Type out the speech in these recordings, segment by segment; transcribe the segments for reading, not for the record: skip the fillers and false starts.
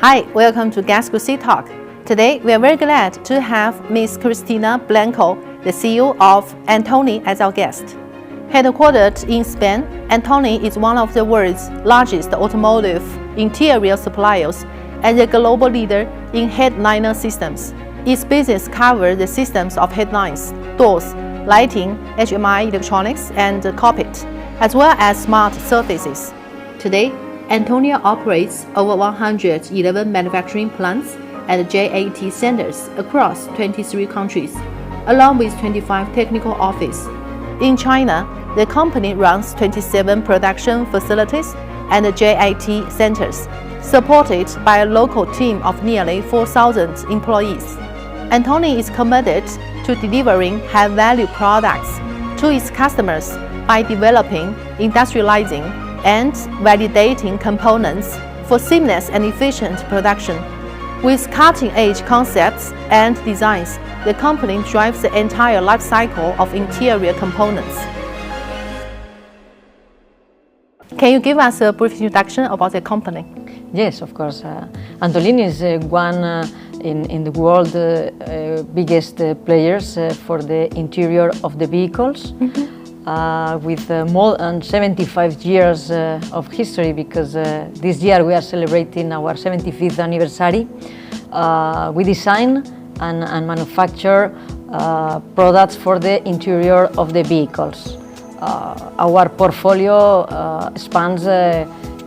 Hi, welcome to Gasco Talk. Today, we are very glad to have Ms. Cristina Blanco, the CEO of Antolin, as our guest. Headquartered in Spain, Antolin is one of the world's largest automotive interior suppliers and a global leader in headliner systems. Its business covers the systems of headlines, doors, lighting, HMI electronics, and cockpit, as well as smart surfaces. Today, Antolin operates over 111 manufacturing plants and JAT centers across 23 countries, along with 25 technical offices. In China, the company runs 27 production facilities and JAT centers, supported by a local team of nearly 4,000 employees. Antolin is committed to delivering high-value products to its customers by developing, industrializing, and validating components for seamless and efficient production. With cutting-edge concepts and designs, the company drives the entire life cycle of interior components. Can you give us a brief introduction about the company? Yes, of course. Antolin is one in the world biggest players for the interior of the vehicles. With more than 75 years of history, because this year we are celebrating our 75th anniversary. We design and manufacture products for the interior of the vehicles. Our portfolio spans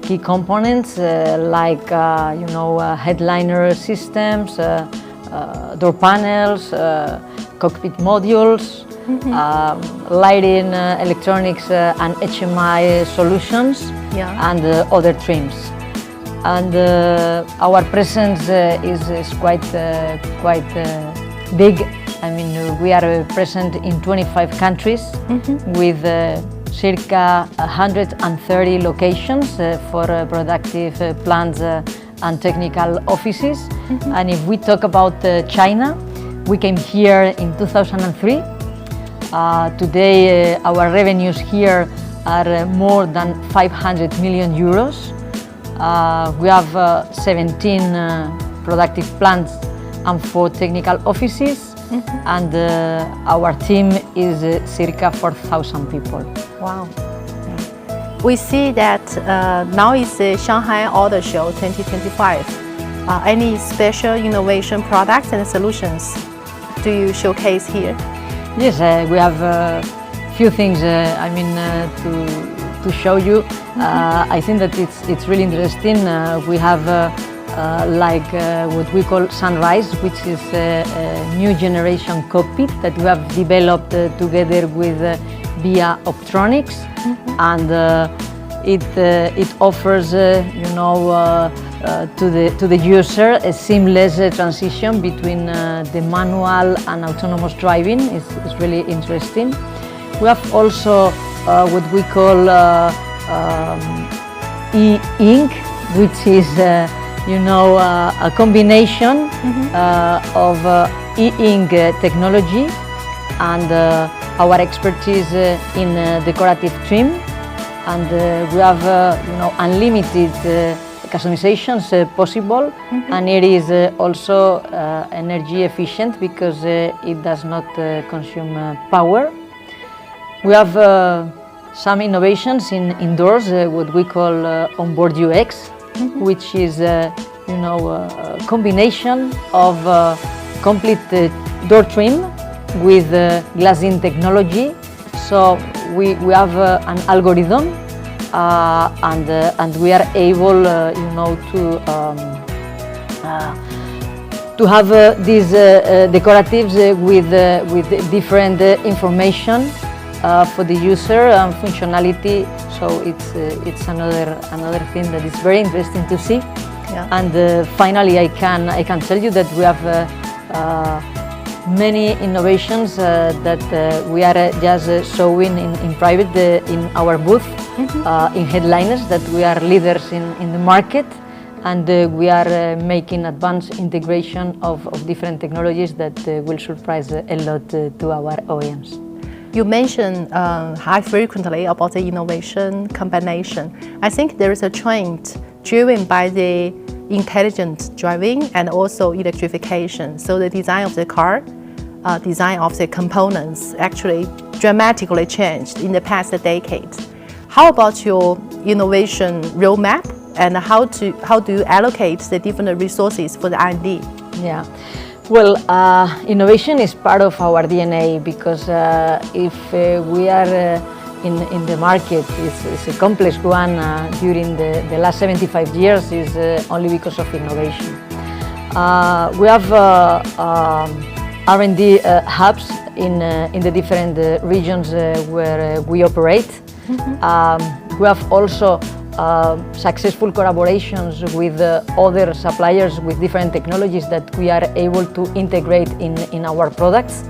key components like headliner systems, door panels, cockpit modules, lighting, electronics, and HMI solutions, and other trims. And our presence is quite big. I mean, we are present in 25 countries with circa 130 locations for productive plants and technical offices. And if we talk about China, we came here in 2003. Today, our revenues here are more than 500 million euros. We have 17 productive plants and 4 technical offices, and our team is circa 4,000 people. Wow. We see that now is the Shanghai Auto Show 2025. Any special innovation products and solutions do you showcase here? Yes, we have a few things to show you. I think that it's really interesting. We have what we call Sunrise, which is a new generation cockpit that we have developed together with via Optronics, and it offers to the user a seamless transition between the manual and autonomous driving. It's really interesting. We have also what we call e-ink, which is a combination of e-ink technology and our expertise in decorative trim, and we have unlimited customizations possible, and it is also energy efficient because it does not consume power. We have some innovations in indoors, what we call onboard UX, which is a combination of complete door trim with glass-in technology. So we have an algorithm, and we are able to have these decoratives with different information for the user and functionality. So it's another thing that is very interesting to see. And finally, I can tell you that we have many innovations that we are just showing in private in our booth in headliners, that we are leaders in the market, and we are making advanced integration of different technologies that will surprise a lot to our OEMs. You mentioned high frequently about the innovation combination. I think there is a trend driven by the intelligent driving and also electrification. So the design of the car, design of the components actually dramatically changed in the past decade. How about your innovation roadmap and how do you allocate the different resources for the R&D? Yeah. Well, innovation is part of our DNA because if we are in the market, it's a complex one during the last 75 years is only because of innovation. We have R&D hubs in the different regions where we operate. We have also successful collaborations with other suppliers with different technologies that we are able to integrate in our products.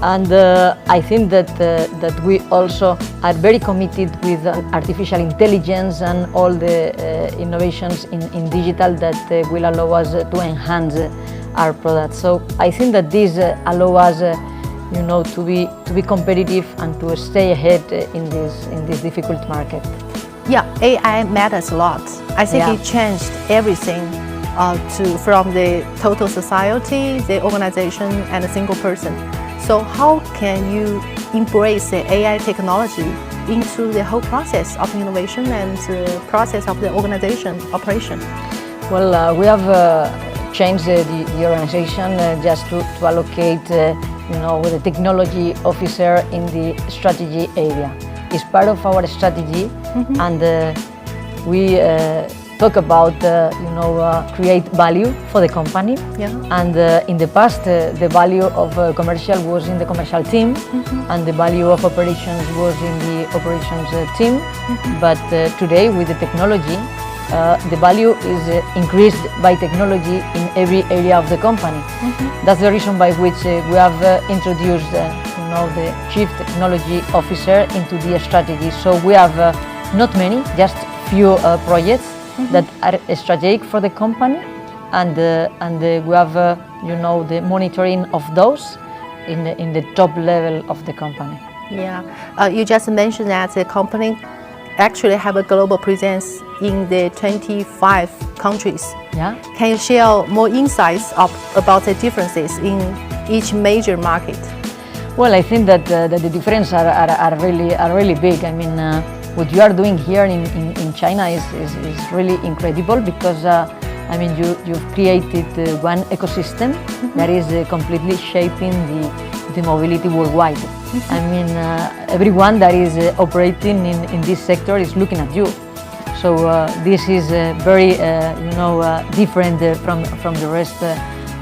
And I think that we also are very committed with artificial intelligence and all the innovations in digital that will allow us to enhance our products. So I think that this allow us to be competitive and to stay ahead in this difficult market. Yeah, AI matters a lot. I think it changed everything from the total society, the organization, and a single person. So how can you embrace the AI technology into the whole process of innovation and the process of the organization operation? Well, we have changed the organization just to allocate the technology officer in the strategy area. It's part of our strategy, and we talk about create value for the company. And in the past, the value of commercial was in the commercial team, and the value of operations was in the operations team. But today, with the technology, the value is increased by technology in every area of the company. That's the reason by which we have introduced the Chief Technology Officer into the strategy. So we have not many, just few projects that are strategic for the company, and we have the monitoring of those in the top level of the company. Yeah, you just mentioned that the company actually have a global presence in the 25 countries. Yeah. Can you share more insights about the differences in each major market? Well, I think that the differences are really big. I mean, what you are doing here in China is really incredible because I mean you've created one ecosystem that is completely shaping the mobility worldwide. I mean, everyone that is operating in this sector is looking at you. So this is very different from the rest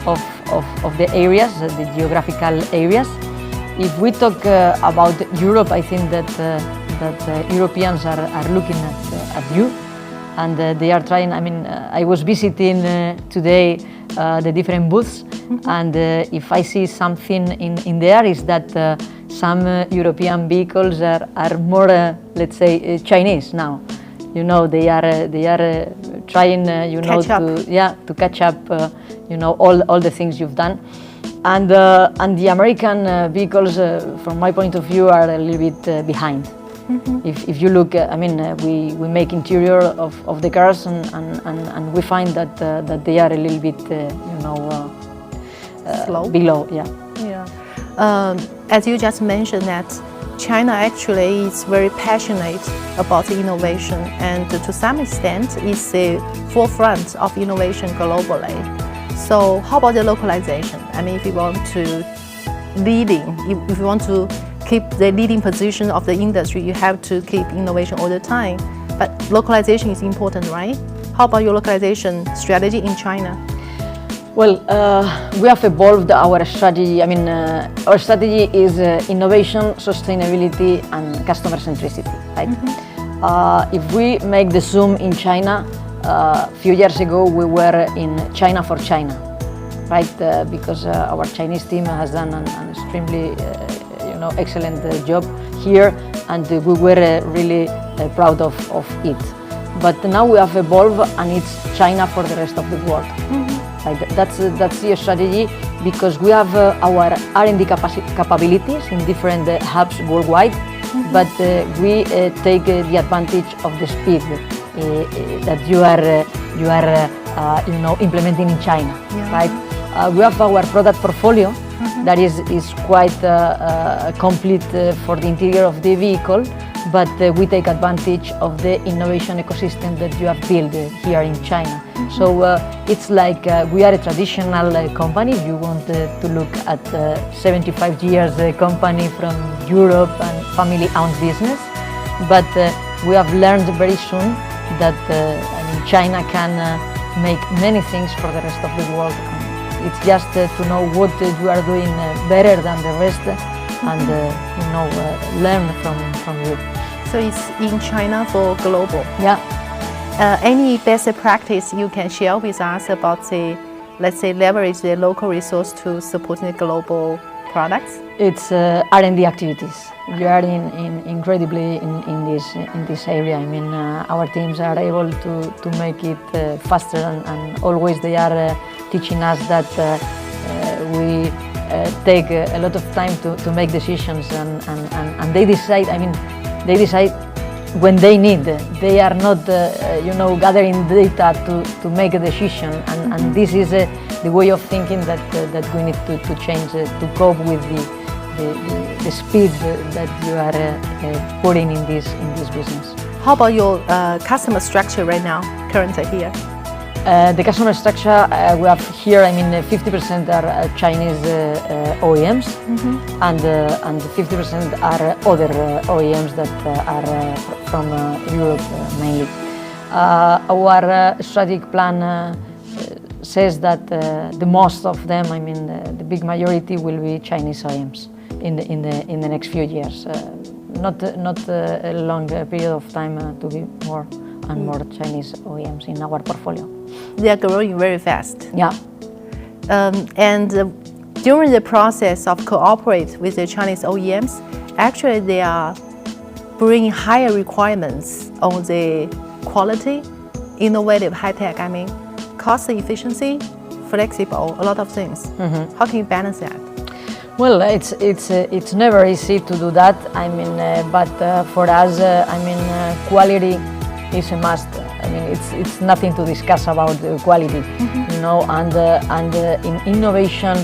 of the areas, the geographical areas. If we talk about Europe, I think that Europeans are looking at you, and they are trying. I mean, I was visiting today the different booths, and if I see something in there is that some European vehicles are more, let's say, Chinese now. They are trying, to catch up, all the things you've done. And the American vehicles, from my point of view, are a little bit behind. If you look, I mean, we make interior of the cars, and we find that they are a little bit, slow, below. As you just mentioned, that China actually is very passionate about the innovation, and to some extent, is the forefront of innovation globally. So how about the localization? I mean, if you want to if you want to keep the leading position of the industry, you have to keep innovation all the time. But localization is important, right? How about your localization strategy in China? Well, we have evolved our strategy. I mean, our strategy is innovation, sustainability, and customer centricity, right? If we make the zoom in China, a few years ago we were in China for China, right? Because our Chinese team has done an extremely, excellent job here, and we were really proud of it. But now we have evolved, and it's China for the rest of the world. Right? That's the strategy, because we have our R&D capabilities in different hubs worldwide, but we take the advantage of the speed that you are implementing in China, Yeah. right? We have our product portfolio that is quite complete for the interior of the vehicle, but we take advantage of the innovation ecosystem that you have built here in China. So it's like we are a traditional company. If you want to look at 75 years company from Europe and family-owned business, but we have learned very soon that China can make many things for the rest of the world. It's just to know what you are doing better than the rest, and learn from you. So it's in China for global. Yeah. Any best practice you can share with us about let's say, leverage the local resource to support the global products? It's R&D activities. We are incredibly in this area. I mean, our teams are able to make it faster, and always they are teaching us that we take a lot of time to make decisions, and they decide. I mean, they decide when they need. They are not, gathering data to make a decision, and this is the way of thinking that we need to change to cope with the speed that you are putting in this business. How about your customer structure right now, currently here? The customer structure we have here, 50% are Chinese OEMs, and 50% are other OEMs that are from Europe mainly. Our strategic plan says that the most of them, the big majority, will be Chinese OEMs in the next few years. Not a long period of time to be more and more Chinese OEMs in our portfolio. They are growing very fast. Yeah. And during the process of cooperate with the Chinese OEMs, actually they are bringing higher requirements on the quality, innovative, high-tech, cost efficiency, flexible, a lot of things. How can you balance that? Well, it's never easy to do that. But for us, quality is a must. It's nothing to discuss about quality, and in innovation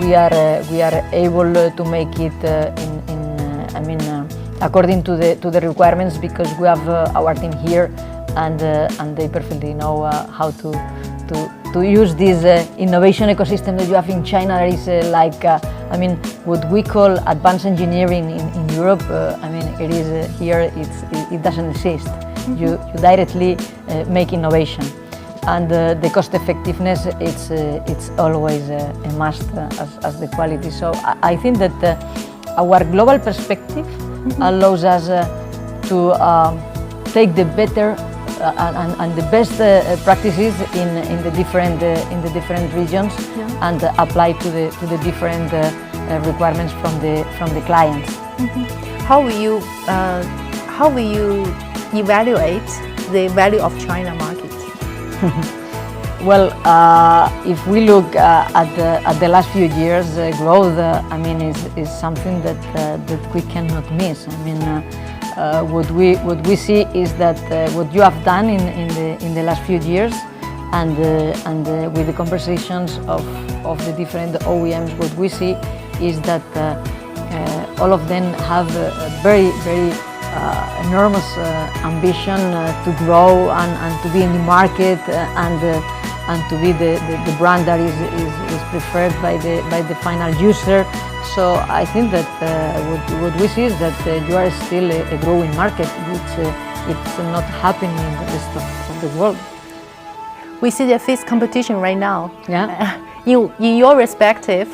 we are able to make it according to the requirements, because we have our team here, and they perfectly know how to use this innovation ecosystem that you have in China. There is what we call advanced engineering in Europe. It is here. It doesn't exist. You directly make innovation, and the cost effectiveness, it's always a must as the quality. So I think that our global perspective allows us to take the better and the best practices in the different regions, and apply to the different requirements from the clients. How will you evaluate the value of China market? Well, if we look at the last few years, growth, is something that we cannot miss. What we see is that what you have done in the last few years, and with the conversations of the different OEMs, what we see is that all of them have a very enormous ambition to grow and to be in the market, and to be the brand that is preferred by the final user. So I think that what we see is that you are still a growing market, which it's not happening in the rest of the world. We see the fierce competition right now. Yeah. In your perspective,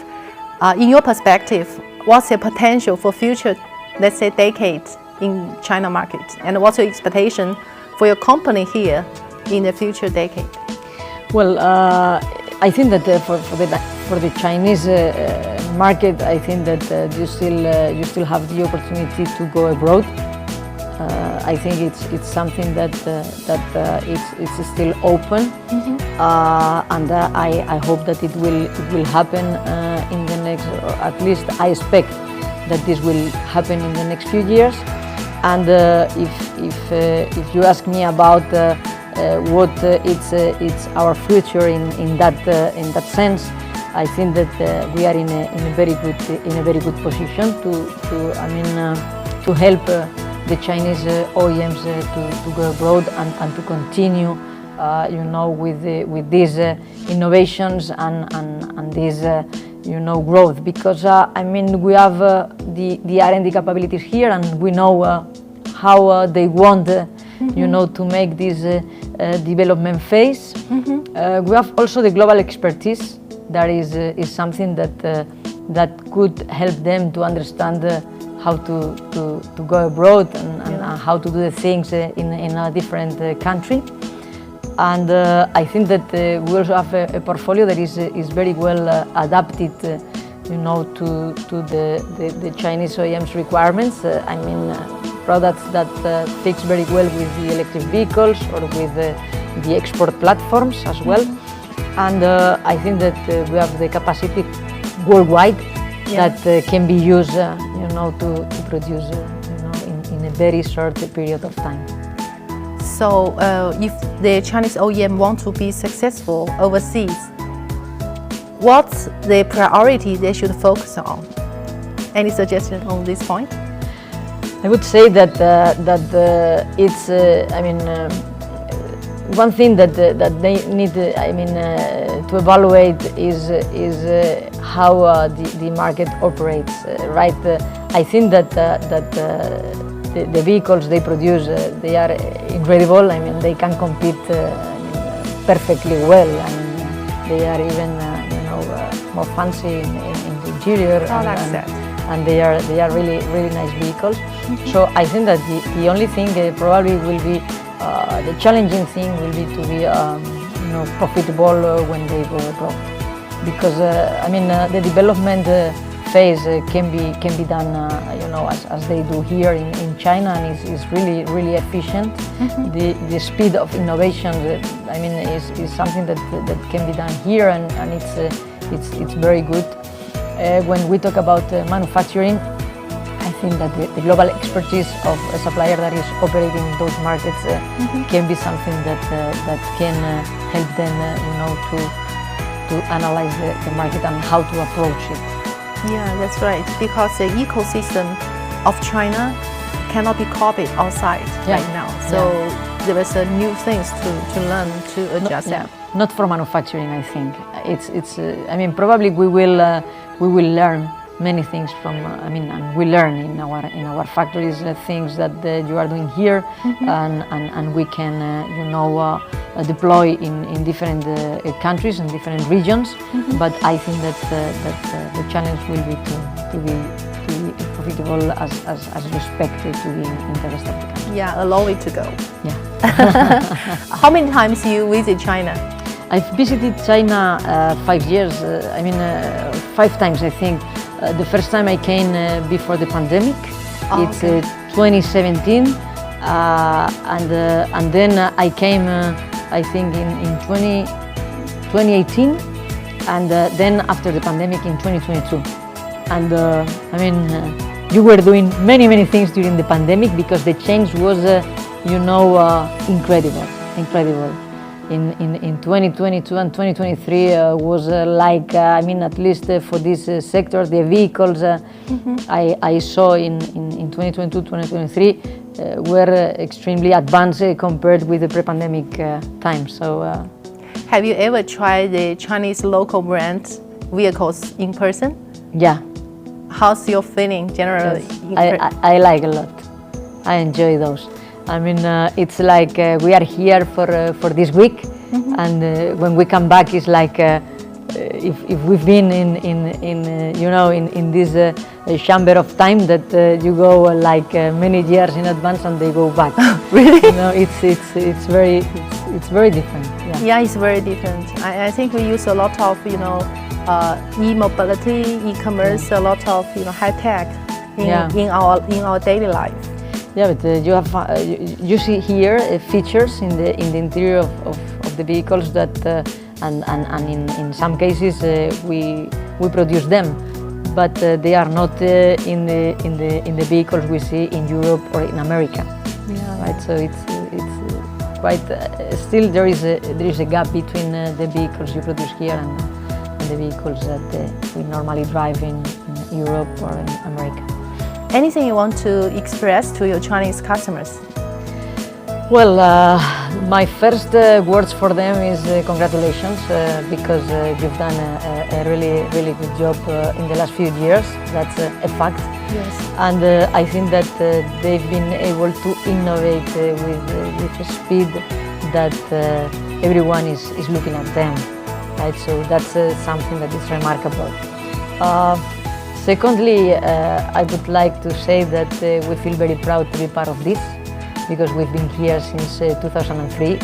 what's the potential for future, let's say, decades in China market, and what's your expectation for your company here in the future decade? Well, I think that for the Chinese market, I think that you still have the opportunity to go abroad. I think it's something that it's still open, and I hope that it will happen in the next, or at least I expect that this will happen in the next few years. And if you ask me about what it's our future in that sense. I think that we are in a very good position to help the Chinese OEMs to go abroad and to continue, with these innovations and this growth, because we have the R&D capabilities here, and we know how they want to make this development phase. We have also the global expertise. That is something that could help them to understand how to go abroad and how to do the things in a different country. And I think that we also have a portfolio that is very well adapted, to the Chinese OEMs requirements. Products that fix very well with the electric vehicles or with the export platforms as well. And I think that we have the capacity worldwide that can be used, to produce, in a very short period of time. So, if the Chinese OEM want to be successful overseas, what's the priority they should focus on? Any suggestion on this point? I would say that it's. One thing that they need, to evaluate is how the market operates, right? I think that the vehicles they produce, they are incredible. They can compete perfectly well. They are even more fancy in the interior. And they are really nice vehicles. So I think that the only thing probably will be the challenging thing will be to be profitable when they go abroad, because the development phase can be done as they do here in China, and is really efficient. The speed of innovation is something that can be done here, and it's very good. When we talk about manufacturing, I think that the global expertise of a supplier that is operating in those markets can be something that can help them, to analyze the market and how to approach it. Yeah, that's right. Because the ecosystem of China cannot be copied outside right now. So there is new things to learn to adjust that. Not for manufacturing, I think. It's. Probably we will learn many things from, and we learn in our factories things that you are doing here, and we can, deploy in different countries and different regions. But I think that the challenge will be to be profitable as respected to the interest of the country. Yeah, a long way to go. Yeah. How many times you visit China? I've visited China 5 years. 5 times, I think. The first time I came before the pandemic. It's 2017, and then I came, I think, in 2018, and then after the pandemic in 2022. And you were doing many things during the pandemic, because the change was, incredible. In 2022 and 2023 was at least for this sector, the vehicles I saw in 2022, 2023 were extremely advanced compared with the pre-pandemic time. So, have you ever tried the Chinese local brand vehicles in person? Yeah. How's your feeling generally? Yes. I like a lot. I enjoy those. It's like we are here for this week, and when we come back, it's like if we've been in this chamber of time that you go many years in advance and they go back. Really? It's very different. Yeah, it's very different. I think we use a lot of e-mobility, e-commerce, a lot of high tech in our daily life. Yeah, but you see here features in the interior of the vehicles that and in some cases we produce them, but they are not in the vehicles we see in Europe or in America. Yeah. Right. So quite still there is a gap between the vehicles you produce here and the vehicles that we normally drive in Europe or in America. Anything you want to express to your Chinese customers? Well, my first words for them is congratulations, because you've done a really good job in the last few years. That's a fact. Yes. And I think that they've been able to innovate with a speed that everyone is looking at them, right? So that's something that is remarkable. Secondly, I would like to say that we feel very proud to be part of this, because we've been here since 2003,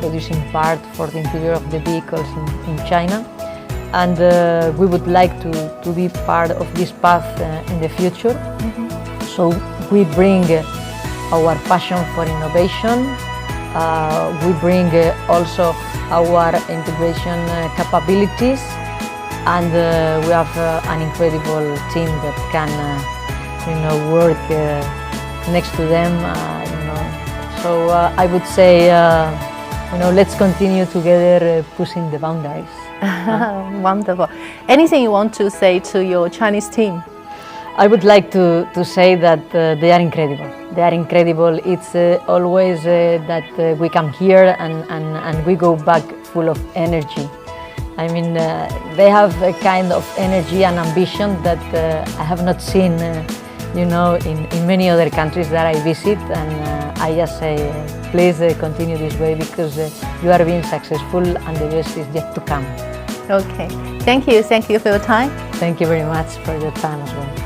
producing parts for the interior of the vehicles in China. And we would like to be part of this path in the future. Mm-hmm. So we bring our passion for innovation, we bring also our integration capabilities, and we have an incredible team that can work next to them. So I would say, let's continue together pushing the boundaries. Wonderful. Anything you want to say to your Chinese team? I would like to say that they are incredible. They are incredible. It's always that we come here and we go back full of energy. I mean, they have a kind of energy and ambition that I have not seen in many other countries that I visit, and I just say, please continue this way, because you are being successful and the best is yet to come. Okay, thank you for your time. Thank you very much for your time as well.